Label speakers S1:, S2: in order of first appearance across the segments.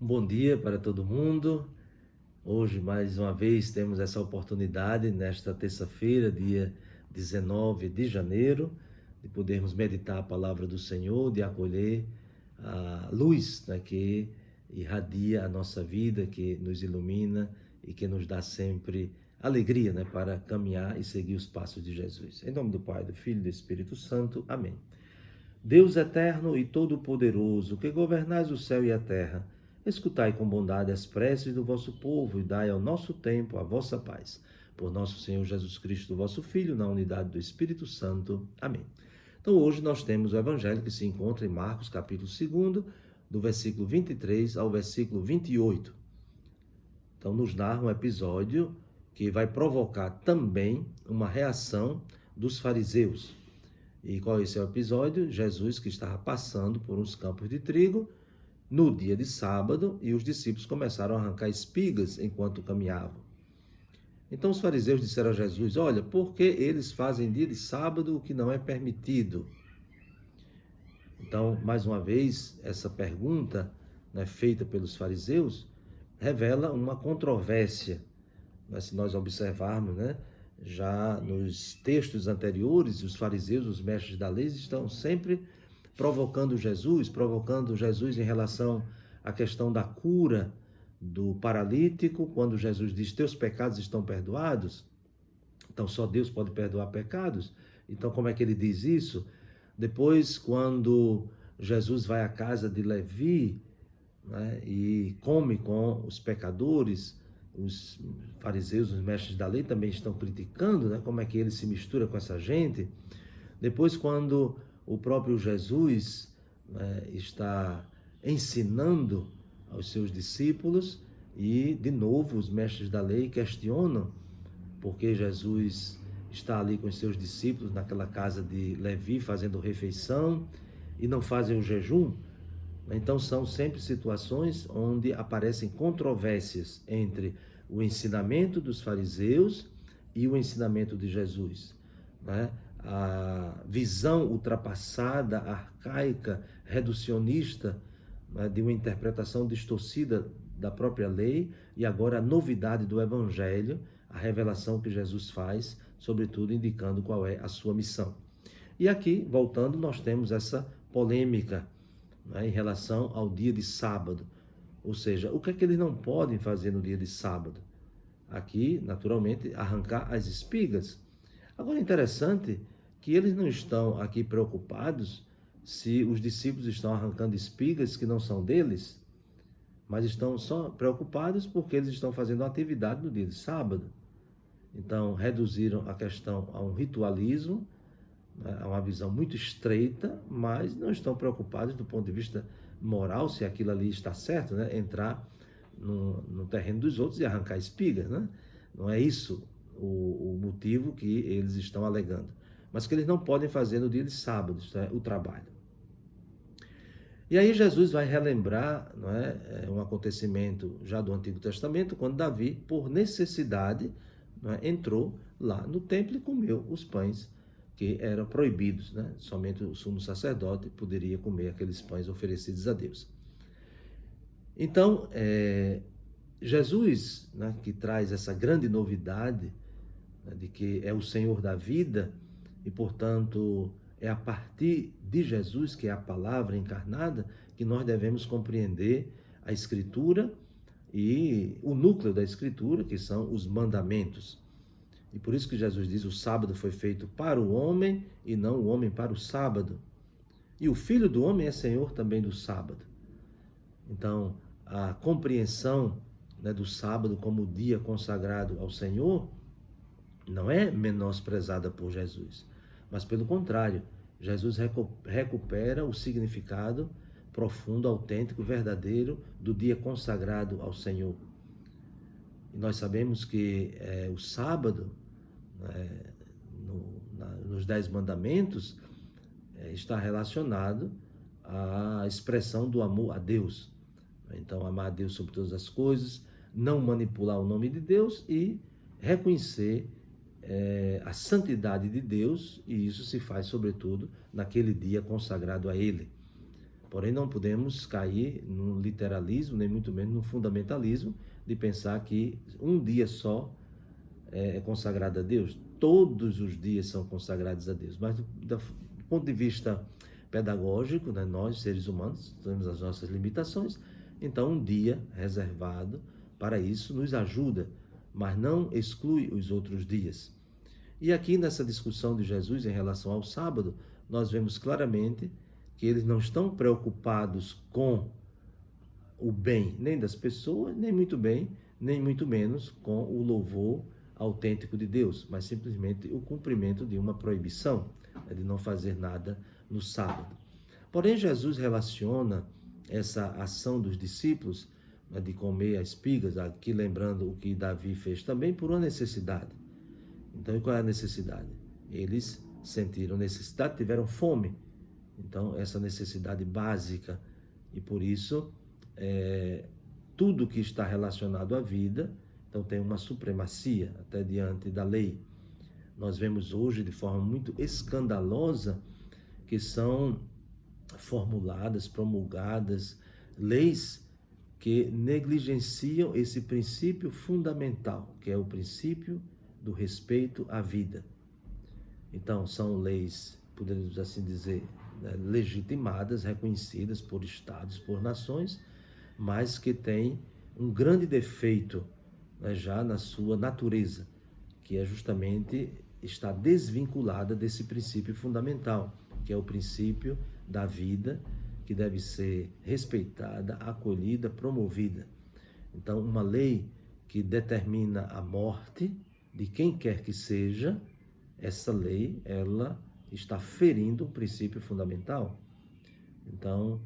S1: Um bom dia para todo mundo. Hoje, mais uma vez, temos essa oportunidade, nesta terça-feira, dia 19 de janeiro, de podermos meditar a palavra do Senhor, de acolher a luz, né, que irradia a nossa vida, que nos ilumina e que nos dá sempre alegria, né, para caminhar e seguir os passos de Jesus. Em nome do Pai, do Filho e do Espírito Santo. Amém. Deus eterno e todo-poderoso, que governais o céu e a terra, escutai com bondade as preces do vosso povo e dai ao nosso tempo a vossa paz. Por nosso Senhor Jesus Cristo, vosso Filho, na unidade do Espírito Santo. Amém. Então hoje nós temos o Evangelho que se encontra em Marcos, capítulo 2, do versículo 23 ao versículo 28. Então nos narra um episódio que vai provocar também uma reação dos fariseus. E qual é esse episódio? Jesus que estava passando por uns campos de trigo no dia de sábado e os discípulos começaram a arrancar espigas enquanto caminhavam. Então os fariseus disseram a Jesus: olha, por que eles fazem dia de sábado o que não é permitido? Então, mais uma vez, essa pergunta, né, feita pelos fariseus revela uma controvérsia. Mas se nós observarmos, né, já nos textos anteriores, os fariseus, os mestres da lei, estão sempre provocando Jesus em relação à questão da cura do paralítico, quando Jesus diz: teus pecados estão perdoados. Então só Deus pode perdoar pecados. Então como é que ele diz isso? Depois, quando Jesus vai à casa de Levi, né, e come com os pecadores, os fariseus, os mestres da lei também estão criticando, né, como é que ele se mistura com essa gente. Depois, quando o próprio Jesus, né, está ensinando aos seus discípulos e, de novo, os mestres da lei questionam porque Jesus está ali com os seus discípulos naquela casa de Levi fazendo refeição e não fazem o jejum. Então são sempre situações onde aparecem controvérsias entre o ensinamento dos fariseus e o ensinamento de Jesus, né? A visão ultrapassada, arcaica, reducionista, né, de uma interpretação distorcida da própria lei, e agora a novidade do Evangelho, a revelação que Jesus faz, sobretudo indicando qual é a sua missão. E aqui, voltando, nós temos essa polêmica, né, em relação ao dia de sábado. Ou seja, o que é que eles não podem fazer no dia de sábado? Aqui, naturalmente, arrancar as espigas. Agora, é interessante que eles não estão aqui preocupados se os discípulos estão arrancando espigas que não são deles, mas estão só preocupados porque eles estão fazendo uma atividade no dia de sábado. Então, reduziram a questão a um ritualismo, a uma visão muito estreita, mas não estão preocupados do ponto de vista moral, se aquilo ali está certo, né? Entrar no terreno dos outros e arrancar espigas, né? Não é isso o motivo que eles estão alegando. Mas que eles não podem fazer no dia de sábado, isto é, o trabalho. E aí Jesus vai relembrar, não é, um acontecimento já do Antigo Testamento, quando Davi, por necessidade, não é, entrou lá no templo e comeu os pães que eram proibidos, né? Somente o sumo sacerdote poderia comer aqueles pães oferecidos a Deus. Então, Jesus, né, que traz essa grande novidade, né, de que é o Senhor da vida e, portanto, é a partir de Jesus, que é a palavra encarnada, que nós devemos compreender a Escritura e o núcleo da Escritura, que são os mandamentos. E por isso que Jesus diz: o sábado foi feito para o homem e não o homem para o sábado. E o Filho do homem é Senhor também do sábado. Então, a compreensão, né, do sábado como dia consagrado ao Senhor não é menosprezada por Jesus, mas pelo contrário, Jesus recupera o significado profundo, autêntico, verdadeiro do dia consagrado ao Senhor. E nós sabemos que o sábado, nos 10 mandamentos, está relacionado à expressão do amor a Deus. Então, amar a Deus sobre todas as coisas, não manipular o nome de Deus e reconhecer a santidade de Deus, e isso se faz, sobretudo, naquele dia consagrado a Ele. Porém, não podemos cair no literalismo, nem muito menos no fundamentalismo, de pensar que um dia só é consagrado a Deus. Todos os dias são consagrados a Deus. Mas do ponto de vista pedagógico, né, nós, seres humanos, temos as nossas limitações. Então, um dia reservado para isso nos ajuda, mas não exclui os outros dias. E aqui nessa discussão de Jesus em relação ao sábado, nós vemos claramente que eles não estão preocupados com o bem nem das pessoas, nem muito bem, nem muito menos com o louvor autêntico de Deus, mas simplesmente o cumprimento de uma proibição, de não fazer nada no sábado. Porém, Jesus relaciona essa ação dos discípulos, de comer as espigas, aqui lembrando o que Davi fez também, por uma necessidade. Então, e qual é a necessidade? Eles sentiram necessidade, tiveram fome. Então, essa necessidade básica, e por isso, tudo que está relacionado à vida, então tem uma supremacia até diante da lei. Nós vemos hoje, de forma muito escandalosa, que são formuladas, promulgadas, leis que negligenciam esse princípio fundamental, que é o princípio do respeito à vida. Então, são leis, podemos assim dizer, legitimadas, reconhecidas por estados, por nações, mas que têm um grande defeito, já na sua natureza, que é justamente estar desvinculada desse princípio fundamental, que é o princípio da vida, que deve ser respeitada, acolhida, promovida. Então, uma lei que determina a morte de quem quer que seja, essa lei, ela está ferindo um princípio fundamental. Então,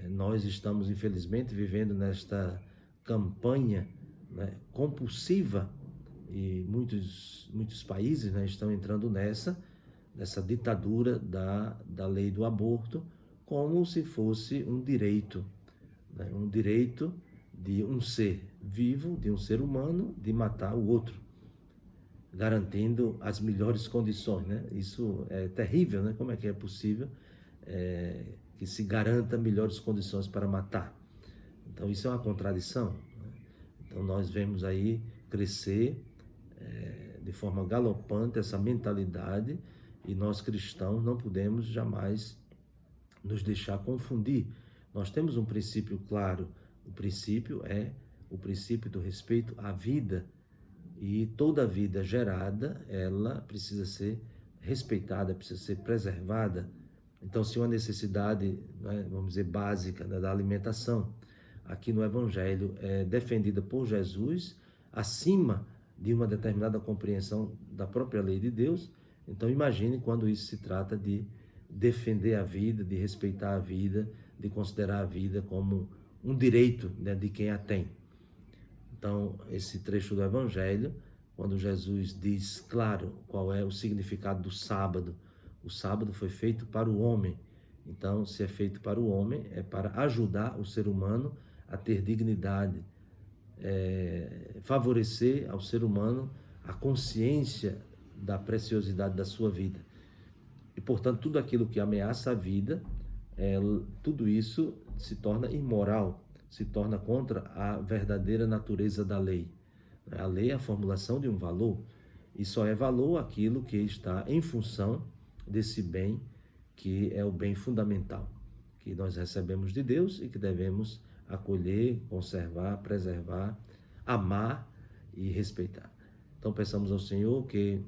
S1: nós estamos, infelizmente, vivendo nesta campanha, compulsiva, e muitos países, estão entrando nessa ditadura da lei do aborto, como se fosse um direito, um direito de um ser vivo, de um ser humano, de matar o outro, garantindo as melhores condições. Isso é terrível, Como é que é possível que se garanta melhores condições para matar? Então, isso é uma contradição. Então, nós vemos aí crescer de forma galopante essa mentalidade, e nós cristãos não podemos jamais nos deixar confundir. Nós temos um princípio claro, o princípio é o princípio do respeito à vida, e toda vida gerada, ela precisa ser respeitada, precisa ser preservada. Então, se uma necessidade, vamos dizer, básica, da alimentação, aqui no Evangelho é defendida por Jesus, acima de uma determinada compreensão da própria lei de Deus, então imagine quando isso se trata de defender a vida, de respeitar a vida, de considerar a vida como um direito, de quem a tem. Então, esse trecho do Evangelho, quando Jesus diz, claro, qual é o significado do sábado. O sábado foi feito para o homem. Então, se é feito para o homem, é para ajudar o ser humano a ter dignidade, favorecer ao ser humano a consciência da preciosidade da sua vida. E, portanto, tudo aquilo que ameaça a vida, tudo isso se torna imoral, se torna contra a verdadeira natureza da lei. A lei é a formulação de um valor, e só é valor aquilo que está em função desse bem, que é o bem fundamental, que nós recebemos de Deus e que devemos acolher, conservar, preservar, amar e respeitar. Então, peçamos ao Senhor que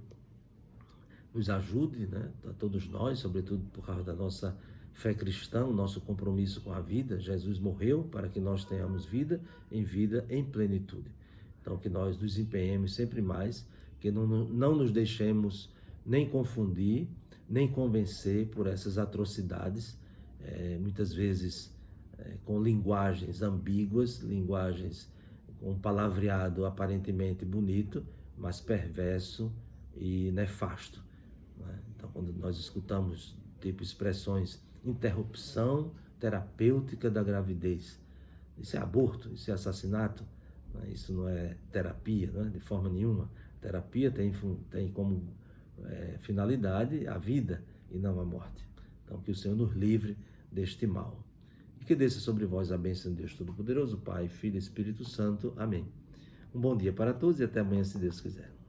S1: nos ajude, a todos nós, sobretudo por causa da nossa fé cristã, o nosso compromisso com a vida. Jesus morreu para que nós tenhamos vida em plenitude. Então, que nós nos empenhemos sempre mais, que não nos deixemos nem confundir, nem convencer por essas atrocidades, muitas vezes com linguagens ambíguas, linguagens com palavreado aparentemente bonito, mas perverso e nefasto. Então, quando nós escutamos tipo expressões, interrupção terapêutica da gravidez, isso é aborto, isso é assassinato, isso não é terapia, de forma nenhuma. Terapia tem como finalidade a vida e não a morte. Então, que o Senhor nos livre deste mal. e que desça sobre vós a bênção de Deus Todo-Poderoso, Pai, Filho e Espírito Santo. Amém. Um bom dia para todos e até amanhã, se Deus quiser.